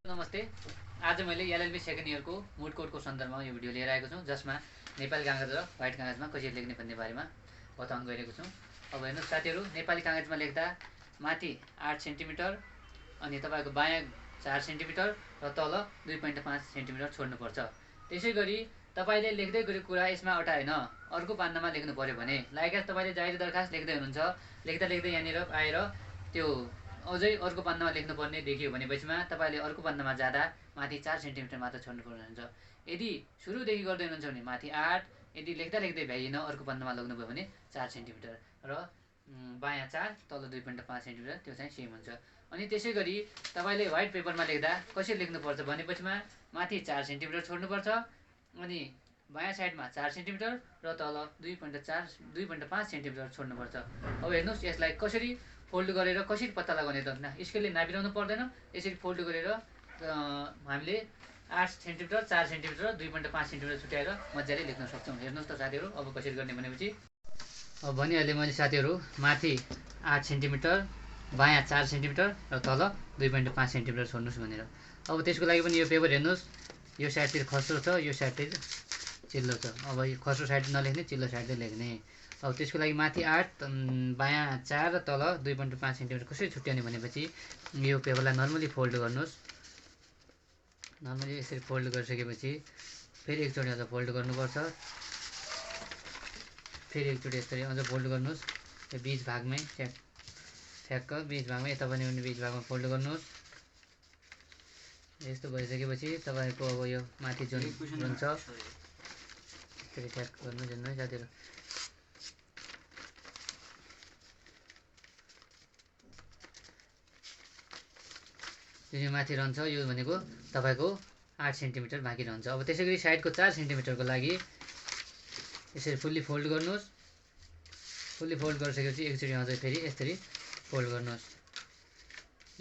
नमस्ते। आज मैले एलएलबी सेकेन्ड इयरको मुट कोर्टको सन्दर्भमा यो भिडियो लिएर आएको छु, जसमा नेपाली कागज र व्हाइट कागजमा कसरी लेख्ने भन्ने बारेमा बताउन गइरहेको छु। अब हेर्नुहोस् साथीहरू, नेपाली कागजमा लेख्दा माथि 8 सेन्टिमिटर अनि तपाईँको बायाँ 4 सेन्टिमिटर र तल 2.5 सेन्टिमिटर छोड्नुपर्छ। त्यसै गरी तपाईँले लेख्दै गरेको कुरा यसमा अटाएन, अर्को पान्नामा लेख्नु पर्यो भने, लाइक तपाईँले जाहेर दरखास्त लेख्दै हुनुहुन्छ, लेख्दा लेख्दै यहाँनिर आएर त्यो अझै अर्को पन्नामा लेख्नुपर्ने देखियो भनेपछिमा तपाईँले अर्को पन्नामा जाँदा माथि 4 सेन्टिमिटर मात्र छोड्नुपर्ने हुन्छ। यदि सुरुदेखि गर्दै हुनुहुन्छ भने माथि 8, यदि लेख्दा लेख्दै भ्याइएन अर्को पन्नामा लग्नुभयो भने 4 सेन्टिमिटर र बायाँ 4 तल 2.5 सेन्टिमिटर, त्यो चाहिँ सेम हुन्छ। अनि त्यसै गरी तपाईँले व्हाइट पेपरमा लेख्दा कसरी लेख्नुपर्छ भनेपछिमा माथि 4 सेन्टिमिटर छोड्नुपर्छ अनि बायाँ साइडमा 4 सेन्टिमिटर र तल 2.5 सेन्टिमिटर छोड्नुपर्छ। अब हेर्नुहोस् यसलाई कसरी फोल्ड गरेर कसरी पत्ता लगाउने त स्केलले नापिरहनु पर्दैन। यसरी फोल्ड गरेर हामीले 8 सेन्टिमिटर 4 सेन्टिमिटर 2.5 सेन्टिमिटर छुट्याएर मजाले लेख्न सक्छौँ। हेर्नुहोस् त साथीहरू, अब कसरी गर्ने भनेपछि अब भनिहालेँ मैले साथीहरू, माथि 8 सेन्टिमिटर बायाँ 4 सेन्टिमिटर र तल 2.5 सेन्टिमिटर छोड्नुहोस् भनेर। अब त्यसको लागि पनि यो पेपर हेर्नुहोस्, यो साइडतिर खस्रो छ, यो साइडतिर चिल्लो छ। अब यो खस्रो साइड नलेख्ने, चिल्लो साइडतिर लेख्ने। अब त्यसको लागि माथि 8 बायाँ 4 र तल 2.5 सेन्टिमिटर कसरी छुट्याउने भनेपछि यो पेपरलाई नर्मली फोल्ड गर्नुहोस्। नर्मली यसरी फोल्ड गरिसकेपछि फेरि एकचोटि अझ फोल्ड गर्नुपर्छ, फेरि एकचोटि यसरी अझ फोल्ड गर्नुहोस्। यो बिच भागमै ठ्याक्क बिच भागमा, यता पनि बिच भागमा फोल्ड गर्नुहोस्। यस्तो भइसकेपछि तपाईँको अब यो माथि जुन हुन्छ यसरी ठ्याक्क गर्नु जुन है साथीहरू। जुन माथि रहन्छ यो भनेको तपाईँको 8 सेन्टिमिटर बाँकी रहन्छ। अब त्यसै गरी साइडको 4 सेन्टिमिटरको लागि यसरी फुल्ली फोल्ड गर्नुहोस्। फुल्ली फोल्ड गरिसकेपछि एकचोटि अझै फेरि यसरी फोल्ड गर्नुहोस्।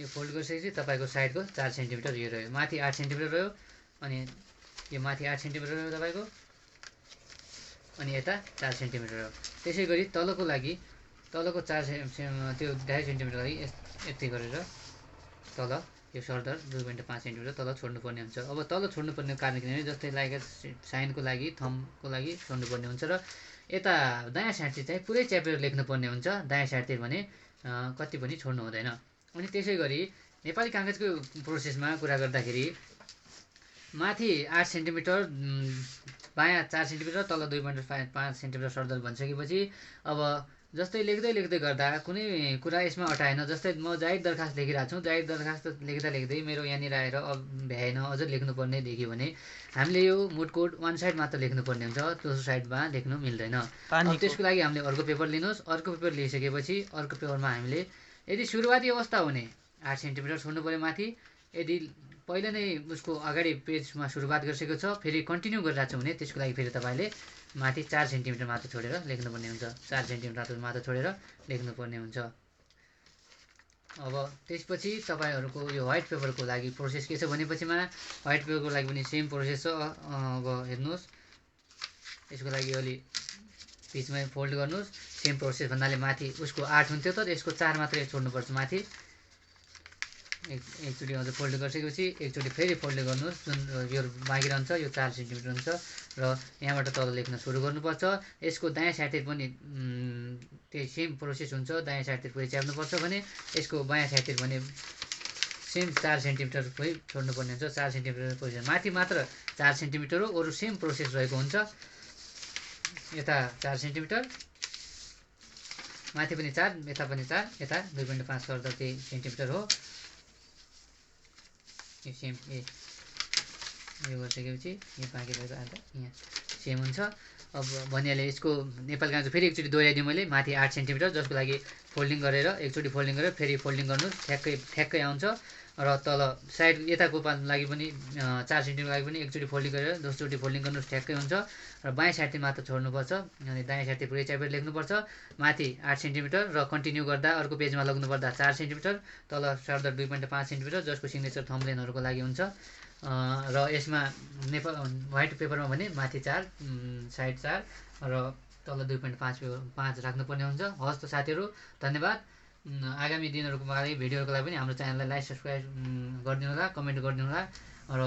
यो फोल्ड गरिसकेपछि तपाईँको साइडको 4 सेन्टिमिटर यो रह्यो, माथि 8 सेन्टिमिटर रह्यो अनि यो माथि 8 सेन्टिमिटर रह्यो तपाईँको, अनि यता 4 सेन्टिमिटर रह्यो। त्यसै गरी तलको लागि तलको 4 त्यो 2.5 सेन्टिमिटर लागि यति गरेर तल यो सरदर 2.5 सेन्टिमिटर तल छोड्नुपर्ने हुन्छ। अब तल छोड्नुपर्ने कारण किनभने जस्तै लाइक साइनको लागि थम्बको लागि छोड्नुपर्ने हुन्छ र यता दायाँ साइडतिर चाहिँ पुरै च्यापेर लेख्नुपर्ने हुन्छ, दायाँ साइडतिर भने कति पनि छोड्नु हुँदैन। अनि त्यसै गरी नेपाली कागजको प्रोसेसमा कुरा गर्दाखेरि माथि 8 सेन्टिमिटर बायाँ 4 सेन्टिमिटर तल 2.5 सेन्टिमिटर सरदर भनिसकेपछि अब जस्तै लेख्दै लेख्दै गर्दा कुनै कुरा यसमा अटाएन, जस्तै म जाहेर दरखास्त लेखिरहेको छु, जाहेर दरखास्त लेख्दा लेख्दै मेरो यहाँनिर आएर भ्याएन, अझ लेख्नुपर्ने देखियो भने हामीले यो मुट कोड वान साइड मात्र लेख्नुपर्ने हुन्छ, दोस्रो साइडमा लेख्नु मिल्दैन। अब त्यसको लागि हामीले अर्को पेपर लिनुहोस्। अर्को पेपर लिइसकेपछि अर्को पेपरमा हामीले यदि सुरुवाती अवस्था हुने 8 सेन्टिमिटर छोड्नु पऱ्यो माथि, यदि पहिला नै उसको अगाडि पेजमा सुरुवात गरिसकेको छ फेरि कन्टिन्यू गरिरहेको छ भने त्यसको लागि फेरि तपाईँले माथि 4 सेन्टिमिटर मात्र छोडेर लेख्नुपर्ने हुन्छ, 4 सेन्टिमिटर मात्र छोडेर लेख्नुपर्ने हुन्छ। अब त्यसपछि तपाईँहरूको यो व्हाइट पेपरको लागि प्रोसेस के छ भनेपछिमा व्हाइट पेपरको लागि पनि सेम प्रोसेस छ। अब हेर्नुहोस्, यसको लागि अलि बिचमै फोल्ड गर्नुहोस्। सेम प्रोसेस भन्नाले माथि उसको 8 हुन्थ्यो त यसको 4 मात्रै छोड्नुपर्छ माथि। एकचोटि अझ फोल्ड गरिसकेपछि एकचोटि फेरि फोल्ड गर्नुहोस्, जुन यो बाँकी रहन्छ यो 4 सेन्टिमिटर हुन्छ र यहाँबाट तल लेख्न सुरु गर्नुपर्छ। यसको दायाँ साइडतिर पनि त्यही सेम प्रोसेस हुन्छ, दायाँ साइडतिर पुरै च्याप्नुपर्छ भने यसको बायाँ साइडतिर भने सेम 4 सेन्टिमिटर पुरै छोड्नुपर्ने हुन्छ। 4 सेन्टिमिटर पोजिसन माथि मात्र 4 सेन्टिमिटर हो, अरू सेम प्रोसेस रहेको हुन्छ। यता 4 सेन्टिमिटर माथि पनि 4, यता पनि 4, यता 2.5 गर्दा त्यही सेन्टिमिटर हो। यो सेम यो गरिसकेपछि यो बाँकी रहेको आधा यहाँ सेम हुन्छ। अब भनिहालेँ यसको नेपाली कागज फेरि एकचोटि दोहोऱ्याइदिउँ मैले, माथि 8 सेन्टिमिटर जसको लागि फोल्डिङ गरेर एकचोटि फोल्डिङ गरेर फेरि फोल्डिङ गर्नुहोस्, ठ्याक्कै आउँछ। र तल साइड यताको लागि पनि 4 सेन्टिमिटर लागि पनि एकचोटि फोल्डिङ गरेर दोस्रोचोटि फोल्डिङ गर्नुहोस्, ठ्याक्कै हुन्छ। र बायाँ साइडतिर मात्र छोड्नुपर्छ अनि दायाँ साइडतिर पुरै च्यापेर लेख्नुपर्छ। माथि 8 सेन्टिमिटर र कन्टिन्यू गर्दा अर्को पेजमा लग्नुपर्दा 4 सेन्टिमिटर, तल सरदर 2.5 सेन्टिमिटर जसको सिग्नेचर थम्बनेलहरूको लागि हुन्छ। र यसमा व्हाइट पेपरमा भने माथि 4 साइड 4 र तल 2.5 राख्नुपर्ने हुन्छ। हस् त साथीहरू, धन्यवाद। आगामी दिनहरूको बारे भिडियोहरूको लागि पनि हाम्रो च्यानललाई लाइक सब्सक्राइब गरिदिनु होला, कमेन्ट गरिदिनु होला र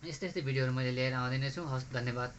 यस्तै यस्तै भिडियोहरू मैले लिएर आउँदै नै छु। हस्, धन्यवाद।